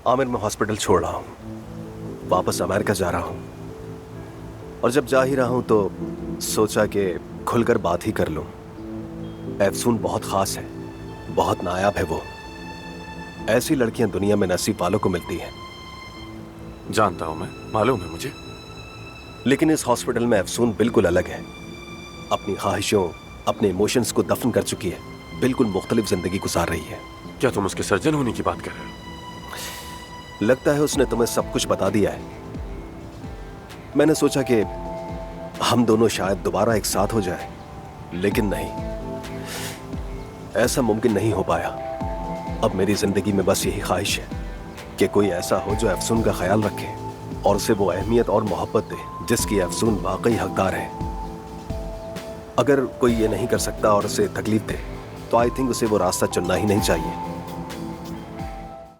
आमिर, मैं हॉस्पिटल छोड़ रहा हूँ, वापस अमेरिका जा रहा हूँ। और जब जा ही रहा हूँ तो सोचा कि खुलकर बात ही कर लूँ। अफसून बहुत खास है, बहुत नायाब है वो। ऐसी लड़कियां दुनिया में नसीब वालों को मिलती हैं। जानता हूं मैं, मालूम है मुझे। लेकिन इस हॉस्पिटल में अफसून बिल्कुल अलग है। अपनी ख्वाहिशों, अपने इमोशंस को दफन कर चुकी है, बिल्कुल मुख्तलिफ जिंदगी गुजार रही है। क्या तुम उसके सर्जन होने की बात कर रहे हो? लगता है उसने तुम्हें सब कुछ बता दिया है। मैंने सोचा कि हम दोनों शायद दोबारा एक साथ हो जाए, लेकिन नहीं, ऐसा मुमकिन नहीं हो पाया। अब मेरी जिंदगी में बस यही ख्वाहिश है कि कोई ऐसा हो जो अफसून का ख्याल रखे और उसे वो अहमियत और मोहब्बत दे जिसकी अफसून वाकई हकदार है। अगर कोई ये नहीं कर सकता और उसे तकलीफ दे तो आई थिंक उसे वो रास्ता चुनना ही नहीं चाहिए।